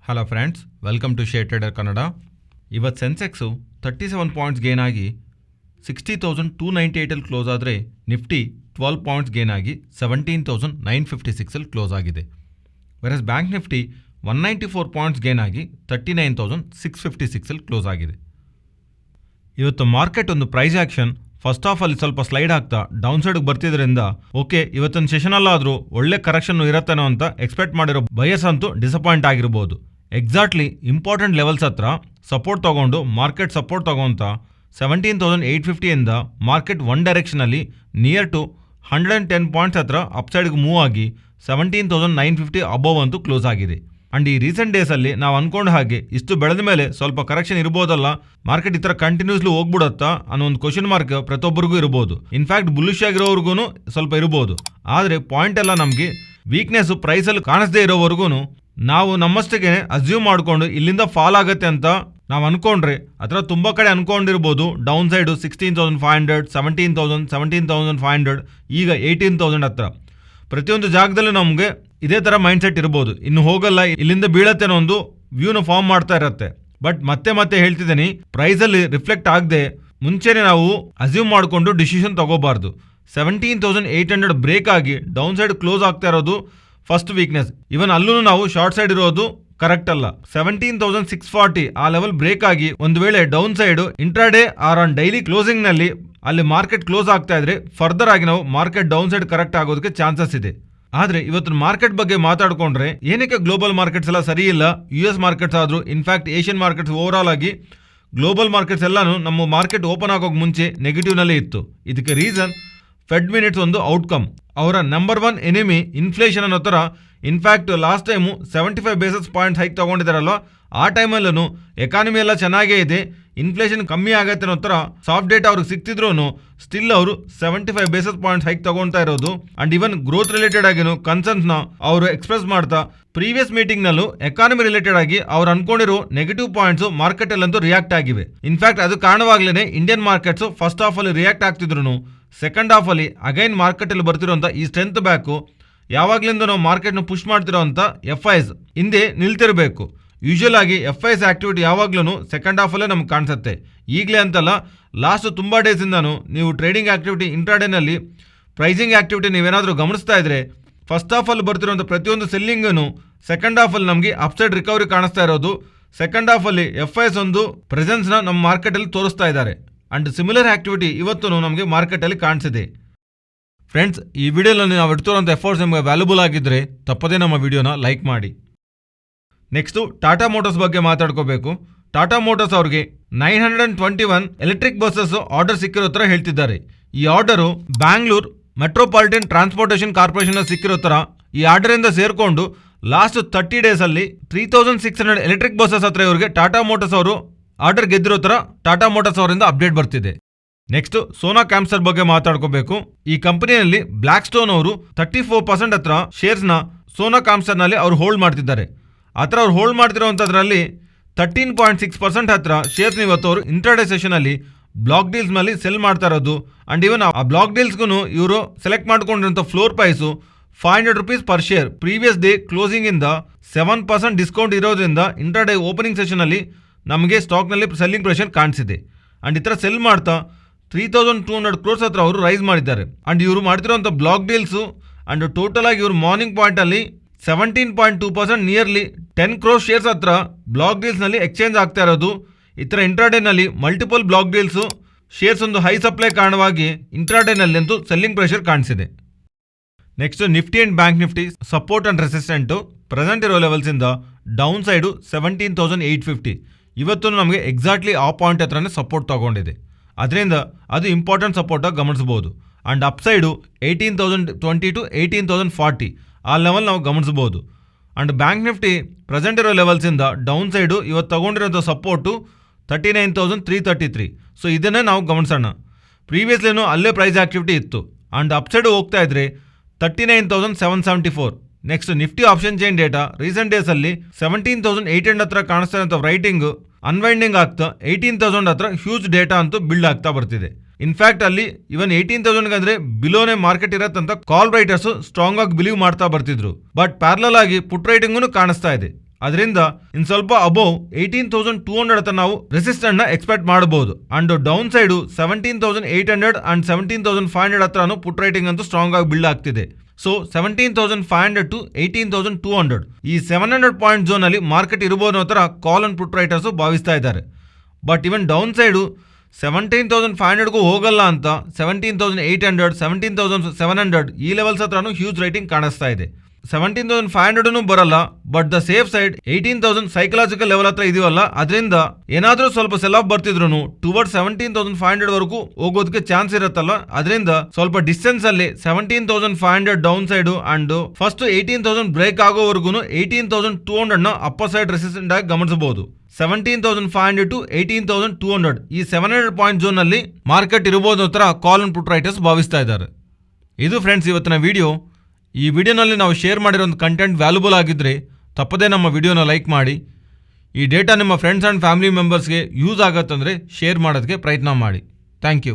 Hello friends, welcome to Trading Kannada. ಇವತ್ತು Sensex 37 points gain ಆಗಿ 60,298 close ಆದರೆ ನಿಫ್ಟಿ 12 ಪಾಯಿಂಟ್ಸ್ ಗೇನ್ ಆಗಿ 17,956 ಕ್ಲೋಸ್ ಆಗಿದೆ. Virus bank Nifty 194 points gain ಆಗಿ 39,656 ಕ್ಲೋಸ್ ಆಗಿದೆ. ಇವತ್ತು ಮಾರ್ಕೆಟ್ ಒಂದು ಪ್ರೈಸ್ ಆ್ಯಕ್ಷನ್ ಫಸ್ಟ್ ಹಾಫ್ ಅಲ್ಲಿ ಸ್ವಲ್ಪ ಸ್ಲೈಡ್ ಆಗ್ತಾ ಡೌನ್ ಸೈಡ್ಗೆ ಬರ್ತಿದ್ರಿಂದ ಓಕೆ ಇವತ್ತಿನ ಸೆಷನ್ ಅಲ್ಲಾದರೂ ಒಳ್ಳೆ ಕರೆಕ್ಷನ್ ಇರುತ್ತೇನೋ ಅಂತ ಎಕ್ಸ್ಪೆಕ್ಟ್ ಮಾಡಿರೋ ಬಯಸ್ ಅಂತೂ ಡಿಸಪಾಯಿಂಟ್ ಆಗಿರ್ಬೋದು. ಎಕ್ಸಾಕ್ಟ್ಲಿ ಇಂಪಾರ್ಟೆಂಟ್ ಲೆವೆಲ್ಸ್ ಹತ್ರ ಸಪೋರ್ಟ್ ತೊಗೊಂಡು ಮಾರ್ಕೆಟ್ ಸಪೋರ್ಟ್ ತೊಗೊಂತ 17,850 ಮಾರ್ಕೆಟ್ ಒನ್ ಡೈರೆಕ್ಷನಲ್ಲಿ ನಿಯರ್ ಟು 110 ಪಾಯಿಂಟ್ಸ್ ಹತ್ರ ಅಪ್ಸೈಡ್ಗೆ ಮೂವ್ ಆಗಿ 17,950 ಅಬೋವ್ ಅಂತೂ ಕ್ಲೋಸ್ ಆಗಿದೆ. ಆ್ಯಂಡ್ ಈ ರೀಸೆಂಟ್ ಡೇಸಲ್ಲಿ ನಾವು ಅಂದ್ಕೊಂಡ ಹಾಗೆ ಇಷ್ಟು ಬೆಳೆದ ಮೇಲೆ ಸ್ವಲ್ಪ ಕರೆಕ್ಷನ್ ಇರ್ಬೋದಲ್ಲ, ಮಾರ್ಕೆಟ್ ಈ ಥರ ಕಂಟಿನ್ಯೂಸ್ಲಿ ಹೋಗ್ಬಿಡುತ್ತಾ ಅನ್ನೋ ಒಂದು ಕ್ವಶನ್ ಮಾರ್ಕ್ ಪ್ರತಿಯೊಬ್ಬರಿಗೂ ಇರ್ಬೋದು. ಇನ್ಫ್ಯಾಕ್ಟ್ ಬುಲಿಶ್ ಆಗಿರೋರ್ಗು ಸ್ವಲ್ಪ ಇರ್ಬೋದು. ಆದರೆ ಪಾಯಿಂಟ್ ಎಲ್ಲ ನಮಗೆ ವೀಕ್ನೆಸ್ ಪ್ರೈಸಲ್ಲಿ ಕಾಣಿಸದೇ ಇರೋವರೆಗೂ ನಾವು ನಮ್ಮಷ್ಟಕ್ಕೆ ಅಸ್ಯೂಮ್ ಮಾಡಿಕೊಂಡು ಇಲ್ಲಿಂದ ಫಾಲ್ ಆಗುತ್ತೆ ಅಂತ ನಾವು ಅನ್ಕೊಂಡ್ರೆ ಅದರ ತುಂಬ ಕಡೆ ಅನ್ಕೊಂಡಿರ್ಬೋದು. ಡೌನ್ ಸೈಡು 16,500, 17,000, 17,500, ಈಗ 18,000 ಹತ್ರ ಪ್ರತಿಯೊಂದು ಜಾಗದಲ್ಲೂ ನಮಗೆ ಇದೇ ಥರ ಮೈಂಡ್ ಸೆಟ್ ಇರ್ಬೋದು. ಇನ್ನು ಹೋಗಲ್ಲ, ಇಲ್ಲಿಂದ ಬೀಳತ್ತೆ ಅನ್ನೋ ಒಂದು ವ್ಯೂನ ಫಾರ್ಮ್ ಮಾಡ್ತಾ ಇರುತ್ತೆ. ಬಟ್ ಮತ್ತೆ ಹೇಳ್ತಿದ್ದೀನಿ, ಪ್ರೈಸಲ್ಲಿ ರಿಫ್ಲೆಕ್ಟ್ ಆಗದೆ ಮುಂಚೆನೇ ನಾವು ಅಸ್ಯೂಮ್ ಮಾಡಿಕೊಂಡು ಡಿಸಿಷನ್ ತಗೋಬಾರ್ದು. 17,800 ಬ್ರೇಕ್ ಆಗಿ ಡೌನ್ ಸೈಡ್ ಕ್ಲೋಸ್ ಆಗ್ತಾ ಇರೋದು ಫಸ್ಟ್ ವೀಕ್ನೆಸ್. ಇವನ್ ಅಲ್ಲೂ ನಾವು ಶಾರ್ಟ್ ಸೈಡ್ ಇರೋದು ಕರೆಕ್ಟ್ ಅಲ್ಲ. 17,640 ಆ ಲೆವೆಲ್ ಬ್ರೇಕ್ ಆಗಿ ಒಂದು ವೇಳೆ down side intraday or on daily closing ನಲ್ಲಿ ಅಲ್ಲಿ ಮಾರ್ಕೆಟ್ ಕ್ಲೋಸ್ ಆಗ್ತಾ ಇದ್ರೆ ಫರ್ದರ್ ಆಗಿ ನಾವು ಮಾರ್ಕೆಟ್ ಡೌನ್ ಸೈಡ್ ಕರೆಕ್ಟ್ ಆಗೋದಕ್ಕೆ ಚಾನ್ಸಸ್ ಇದೆ. ಆದ್ರೆ ಇವತ್ತು ಮಾರ್ಕೆಟ್ ಬಗ್ಗೆ ಮಾತಾಡ್ಕೊಂಡ್ರೆ ಏನಕ್ಕೆ ಗ್ಲೋಬಲ್ ಮಾರ್ಕೆಟ್ಸ್ ಎಲ್ಲ ಸರಿ ಇಲ್ಲ, US ಮಾರ್ಕೆಟ್ಸ್ ಆದ್ರೂ in fact Asian markets over all ಆಗಿ ಗ್ಲೋಬಲ್ ಮಾರ್ಕೆಟ್ಸ್ ಎಲ್ಲಾನು ನಮ್ಮ ಮಾರ್ಕೆಟ್ ಓಪನ್ ಆಗೋಕೆ ಮುಂಚೆ ನೆಗೆಟಿವ್ ನಲ್ಲಿ ಇತ್ತು. ಇದಕ್ಕೆ ರೀಸನ್ ಫೆಡ್ ಮಿನಿಟ್ಸ್ ಒಂದು ಔಟ್ಕಮ್. ಅವರ ನಂಬರ್ 1 ಎನಿಮಿ ಇನ್ಫ್ಲೇಷನ್ ಅನ್ನೋ ಥರ. In fact last time 75 basis points hike ತಗೊಂಡಿದ್ದಾರಲ್ವ, ಆ ಟೈಮಲ್ಲೂ ಎಕಾನಮಿ ಎಲ್ಲ ಚೆನ್ನಾಗೇ ಇದೆ, ಇನ್ಫ್ಲೇಷನ್ ಕಮ್ಮಿ ಆಗತ್ತೆ ಅನ್ನೋ ಥರ ಸಾಫ್ಟ್ ಡೇಟಾ ಅವ್ರಿಗೆ ಸಿಕ್ತಿದ್ರು ಸ್ಟಿಲ್ ಅವರು 75 ಬೇಸಿಸ್ ಪಾಯಿಂಟ್ಸ್ ಹೈಕ್ ತಗೊಳ್ತಾ ಇರೋದು. ಅಂಡ್ ಇವನ್ ಗ್ರೋತ್ ರಿಲೇಟೆಡ್ ಆಗಿನೂ ಕನ್ಸರ್ನ್ಸ್ನ ಅವರು ಎಕ್ಸ್ಪ್ರೆಸ್ ಮಾಡ್ತಾ ಪ್ರೀವಿಯಸ್ ಮೀಟಿಂಗ್ನಲ್ಲೂ ಎಕಾನಮಿ ರಿಲೇಟೆಡ್ ಆಗಿ ಅವ್ರು ಅನ್ಕೊಂಡಿರೋ ನೆಗೆಟಿವ್ ಪಾಯಿಂಟ್ಸ್ ಮಾರ್ಕೆಟ್ ಅಲ್ಲಂತೂ ರಿಯಾಕ್ಟ್ ಆಗಿವೆ. ಇನ್ಫ್ಯಾಕ್ಟ್ ಅದು ಕಾರಣವಾಗ್ಲೇ ಇಂಡಿಯನ್ ಮಾರ್ಕೆಟ್ಸ್ ಫಸ್ಟ್ ಹಾಫ್ ಅಲ್ಲಿ ರಿಯಾಕ್ಟ್ ಆಗ್ತಿದ್ರು, ಸೆಕೆಂಡ್ ಹಾಫ್ ಅಲ್ಲಿ ಅಗೈನ್ ಮಾರ್ಕೆಟ್ ಅಲ್ಲಿ ಬರ್ತಿರೋಂಥ ಈ ಸ್ಟ್ರೆಂತ್ ಬ್ಯಾಕು ಯಾವಾಗ್ಲಿಂದ ನಾವು ಮಾರ್ಕೆಟ್ನ ಪುಷ್ ಮಾಡ್ತಿರೋಂಥ FIs ಹಿಂದೆ ನಿಲ್ತಿರಬೇಕು. ಯೂಶುವಲ್ ಆಗಿ FIs ಆಕ್ಟಿವಿಟಿ ಯಾವಾಗ್ಲೂ ಸೆಕೆಂಡ್ ಹಾಫ್ ಅಲ್ಲೇ ನಮ್ಗೆ ಕಾಣಿಸುತ್ತೆ. ಈಗಲೇ ಅಂತಲ್ಲ, ಲಾಸ್ಟ್ ತುಂಬ ಡೇಸಿಂದನೂ ನೀವು ಟ್ರೇಡಿಂಗ್ ಆಕ್ಟಿವಿಟಿ ಇಂಟ್ರಾಡೇನಲ್ಲಿ ಪ್ರೈಸಿಂಗ್ ಆಕ್ಟಿವಿಟಿ ನೀವೇನಾದರೂ ಗಮನಿಸ್ತಾ ಇದ್ರೆ ಫಸ್ಟ್ ಹಾಫ್ ಅಲ್ಲಿ ಬರ್ತಿರೋಂಥ ಪ್ರತಿಯೊಂದು ಸೆಲ್ಲಿಂಗನ್ನು ಸೆಕೆಂಡ್ ಹಾಫ್ ಅಲ್ಲಿ ನಮಗೆ ಅಪ್ಸೈಡ್ ರಿಕವರಿ ಕಾಣಿಸ್ತಾ ಇರೋದು. ಸೆಕೆಂಡ್ ಹಾಫ್ ಅಲ್ಲಿ FIs ಒಂದು ಪ್ರೆಸೆನ್ಸ್ನ ನಮ್ಮ ಮಾರ್ಕೆಟಲ್ಲಿ ತೋರಿಸ್ತಾ ಇದ್ದಾರೆ. ಅಂಡ್ ಸಿಮಿಲರ್ ಆಕ್ಟಿವಿಟಿ ಇವತ್ತು ನಮಗೆ ಮಾರ್ಕೆಟಲ್ಲಿ ಕಾಣಿಸಿದೆ. ಫ್ರೆಂಡ್ಸ್, ಈ ವಿಡಿಯೋನಲ್ಲಿ ನಾವು ಇಡ್ತಿರೋಂಥ ಎಫರ್ಟ್ಸ್ ನಿಮಗೆ ವ್ಯಾಲ್ಯೂಬಲ್ ಆಗಿದ್ದರೆ ತಪ್ಪದೇ ನಮ್ಮ ವಿಡಿಯೋನ ಲೈಕ್ ಮಾಡಿ. ನೆಕ್ಸ್ಟು ಟಾಟಾ ಮೋಟರ್ಸ್ ಬಗ್ಗೆ ಮಾತಾಡ್ಕೋಬೇಕು. ಟಾಟಾ ಮೋಟರ್ಸ್ ಅವ್ರಿಗೆ 921 ಎಲೆಕ್ಟ್ರಿಕ್ ಬಸ್ಸಸ್ ಆರ್ಡರ್ ಸಿಕ್ಕಿರೋ ಥರ ಹೇಳ್ತಿದ್ದಾರೆ. ಈ order Bangalore metropolitan transportation corporation ಸಿಕ್ಕಿರೋ ಥರ ಈ ಆರ್ಡರಿಂದ ಸೇರಿಕೊಂಡು ಲಾಸ್ಟ್ 30 ಡೇಸಲ್ಲಿ 3,600 ಎಲೆಕ್ಟ್ರಿಕ್ ಬಸ್ಸಸ್ ಹತ್ರ ಇವರಿಗೆ ಟಾಟಾ ಮೋಟರ್ಸ್ ಅವರು ಆರ್ಡರ್ ಗೆದ್ದಿರೋ ಥರ ಟಾಟಾ ಮೋಟರ್ಸ್ ಅವರಿಂದ ಅಪ್ಡೇಟ್ ಬರ್ತಿದೆ. ನೆಕ್ಸ್ಟ್ ಸೋನಾ ಕ್ಯಾಮ್ಸ್ಟರ್ ಬಗ್ಗೆ ಮಾತಾಡ್ಕೋಬೇಕು. ಈ ಕಂಪನಿಯಲ್ಲಿ ಬ್ಲ್ಯಾಕ್ ಸ್ಟೋನ್ ಅವರು 34% ಹತ್ರ ಶೇರ್ಸ್ನ ಸೋನಾ ಕ್ಯಾಮ್ಸ್ಟರ್ನಲ್ಲಿ ಅವರು ಹೋಲ್ಡ್ ಮಾಡ್ತಿದ್ದಾರೆ. ಆ ಥರ ಅವ್ರು ಹೋಲ್ಡ್ ಮಾಡ್ತಿರೋಂಥದ್ರಲ್ಲಿ 13.6% ಹತ್ರ ಶೇರ್ಸ್ ಇವತ್ತು ಅವರು ಇಂಟ್ರಾಡೇ ಸೆಷನಲ್ಲಿ ಬ್ಲಾಕ್ ಡೀಲ್ಸ್ ನಲ್ಲಿ ಸೆಲ್ ಮಾಡ್ತಾ ಇರೋದು. ಅಂಡ್ ಇವನ್ ಆ ಬ್ಲಾಕ್ ಡೀಲ್ಸ್ಗೂ ಇವರು ಸೆಲೆಕ್ಟ್ ಮಾಡ್ಕೊಂಡಿರೋಂಥ floor price 500 rupees per share. Previous day closing ಇಂದ 7% ಡಿಸ್ಕೌಂಟ್ ಇರೋದ್ರಿಂದ ಇಂಟ್ರಾಡೇ ಓಪನಿಂಗ್ ಸೆಷನಲ್ಲಿ ನಮಗೆ ಸ್ಟಾಕ್ನಲ್ಲಿ ಸೆಲ್ಲಿಂಗ್ ಪ್ರೆಷರ್ ಕಾಣಿಸಿದೆ. ಅಂಡ್ ಈ ಥರ ಸೆಲ್ ಮಾಡ್ತಾ 3,200 crores ಹತ್ರ ಅವರು ರೈಸ್ ಮಾಡಿದ್ದಾರೆ. ಅಂಡ್ ಇವರು ಮಾಡ್ತಿರೋಂಥ ಬ್ಲಾಕ್ ಡೀಲ್ಸು ಅಂಡ್ ಟೋಟಲ್ ಆಗಿ ಇವರು ಮಾರ್ನಿಂಗ್ ಪಾಯಿಂಟಲ್ಲಿ 17.2% ನಿಯರ್ಲಿ 10 crores ಶೇರ್ಸ್ ಹತ್ರ ಬ್ಲಾಕ್ ಡೀಲ್ಸ್ನಲ್ಲಿ ಎಕ್ಸ್ಚೇಂಜ್ ಆಗ್ತಾ ಇರೋದು. ಈ ಥರ ಇಂಟ್ರಾಡೇನಲ್ಲಿ ಮಲ್ಟಿಪಲ್ ಬ್ಲಾಕ್ ಡೀಲ್ಸು ಶೇರ್ಸ್ ಒಂದು ಹೈ ಸಪ್ಲೈ ಕಾರಣವಾಗಿ ಇಂಟ್ರಾಡೇನಲ್ಲಿ ಅಂತೂ ಸೆಲ್ಲಿಂಗ್ ಪ್ರೆಷರ್ ಕಾಣಿಸಿದೆ. Next Nifty and Bank Nifty support and resistant present ಇರೋ ಲೆವೆಲ್ಸಿಂದ ಡೌನ್ ಸೈಡು 17,850 ಇವತ್ತು ನಮಗೆ ಎಕ್ಸಾಕ್ಟ್ಲಿ ಆ ಪಾಯಿಂಟ್ ಹತ್ರನೇ ಸಪೋರ್ಟ್ ತಗೊಂಡಿದೆ. ಅದರಿಂದ ಅದು ಇಂಪಾರ್ಟೆಂಟ್ ಸಪೋರ್ಟಾಗಿ ಗಮನಿಸ್ಬೋದು. ಆ್ಯಂಡ್ ಅಪ್ಸೈಡು 18,020 to 18,040 ಆ ಲೆವೆಲ್ ನಾವು ಗಮನಿಸ್ಬೋದು. ಆ್ಯಂಡ್ ಬ್ಯಾಂಕ್ ನಿಫ್ಟಿ ಪ್ರೆಸೆಂಟ್ ಇರೋ ಲೆವೆಲ್ಸಿಂದ ಡೌನ್ ಸೈಡು ಇವತ್ತು ತಗೊಂಡಿರೋಂಥ ಸಪೋರ್ಟು 39,333. ಸೊ ಇದನ್ನೇ ನಾವು ಗಮನಿಸೋಣ. ಪ್ರೀವಿಯಸ್ಲಿನೂ ಅಲ್ಲೇ ಪ್ರೈಸ್ ಆಕ್ಟಿವಿಟಿ ಇತ್ತು. ಆ್ಯಂಡ್ ಅಪ್ಸೈಡು ಹೋಗ್ತಾ ಇದ್ರೆ 39,774. Next Nifty option chain data recent ಡೇಸಲ್ಲಿ 17,800 ಹತ್ರ ಕಾಣಿಸ್ತಾ ಇರೋಂಥ ರೈಟಿಂಗ್ ಅನ್ವೈಂಡಿಂಗ್ ಆಗ್ತಾ 18,000 ಹತ್ರ ಹ್ಯೂಜ್ ಡೇಟಾ ಅಂತೂ ಬಿಲ್ಡ್ ಆಗ್ತಾ ಬರ್ತಿದೆ. ಇನ್ಫ್ಯಾಕ್ಟ್ ಅಲ್ಲಿ ಇವನ್ 18,000 ಅಂದ್ರೆ ಬಿಲೋನೇ ಮಾರ್ಕೆಟ್ ಇರತ್ತಂತ ಕಾಲ್ ರೈಟರ್ಸ್ ಸ್ಟ್ರಾಂಗ್ ಆಗಿ ಬಿಲೀವ್ ಮಾಡ್ತಾ ಬರ್ತಿದ್ರು. ಬಟ್ ಪ್ಯಾರಲಲ್ ಆಗಿ ಪುಟ್ ರೈಟಿಂಗ್ ಕಾಣಿಸ್ತಾ ಇದೆ. ಅದರಿಂದ ಇನ್ನು ಸ್ವಲ್ಪ ಅಬೋವ್ 18,200 ಹತ್ರ ನಾವು ರೆಸಿಸ್ಟೆಂಟ್ ನ ಎಕ್ಸ್ಪೆಕ್ಟ್ ಮಾಡಬಹುದು. ಅಂಡ್ ಡೌನ್ ಸೈಡ್ 17,800 ಅಂಡ್ 17,500 ಹತ್ರನೂ ಪುಟ್ ರೈಟಿಂಗ್ ಅಂತೂ ಸ್ಟ್ರಾಂಗ್ ಆಗಿ ಬಿಲ್ಡ್ ಆಗ್ತಿದೆ. ಸೊ 17,500 ಟು 18,200 ಈ 700 ಪಾಯಿಂಟ್ ಝೋನ್ ಅಲ್ಲಿ ಮಾರ್ಕೆಟ್ ಇರಬಹುದು ಅಂತ ಕಾಲ್ ಅಂಡ್ ಪುಟ್ ರೈಟರ್ಸ್ ಭಾವಿಸ್ತಾ ಇದ್ದಾರೆ. ಬಟ್ ಇವನ್ ಡೌನ್ ಸೈಡು 17,500ಗೂ ಹೋಗಲ್ಲ ಅಂತ 17,800 17,700 ಈ ಲೆವೆಲ್ಸ್ ಹತ್ರನೂ ಹ್ಯೂಜ್ ರೈಟಿಂಗ್ ಕಾಣಿಸ್ತಾ ಇದೆ. 17,500 ಬರಲ್ಲ, but the safe side 18,000 psychological level ಹತ್ರ ಇದೀವಲ್ಲ, ಅದರಿಂದ ಏನಾದ್ರೂ ಸ್ವಲ್ಪ ಸೆಲ್ ಆಫ್ ಬರ್ತಿದ್ರು ಟುವರ್ಡ್ 17,500 ವರೆಗೂ ಹೋಗೋದಕ್ಕೆ ಚಾನ್ಸ್ ಇರುತ್ತಲ್ಲ, ಅದರಿಂದ ಸ್ವಲ್ಪ ಡಿಸ್ಟೆನ್ಸ್ ಅಲ್ಲಿ 17,500 down side and first 18,000 break ಆಗೋವರೆಗೂ 18,200 ನ ಅಪ್ಪರ್ ಸೈಡ್ ರೆಸಿಸ್ಟೆಂಟ್ ಆಗಿ ಗಮನಿಸಬಹುದು. 17,500 ಟು 18,200 ಈ 700 ಪಾಯಿಂಟ್ ಝೋನ್ ಅಲ್ಲಿ ಮಾರ್ಕೆಟ್ ಇರಬಹುದು ಅಂತ ಕಾಲ್ ಅಂಡ್ ಪುಟ್ ರೈಟರ್ಸ್ ಭಾವಿಸ್ತಾ ಇದ್ದಾರೆ. ಇದು ಫ್ರೆಂಡ್ಸ್ ಇವತ್ತಿನ ವಿಡಿಯೋ. ಈ ವಿಡಿಯೋನಲ್ಲಿ ನಾವು ಶೇರ್ ಮಾಡಿರೋ ಕಂಟೆಂಟ್ ವ್ಯಾಲ್ಯೂಬಲ್ ಆಗಿದ್ದರೆ ತಪ್ಪದೇ ನಮ್ಮ ವಿಡಿಯೋನ ಲೈಕ್ ಮಾಡಿ. ಈ ಡೇಟಾ ನಿಮ್ಮ ಫ್ರೆಂಡ್ಸ್ ಆ್ಯಂಡ್ ಫ್ಯಾಮಿಲಿ ಮೆಂಬರ್ಸ್ಗೆ ಯೂಸ್ ಆಗತ್ತಂದರೆ ಶೇರ್ ಮಾಡೋದಕ್ಕೆ ಪ್ರಯತ್ನ ಮಾಡಿ. Thank you.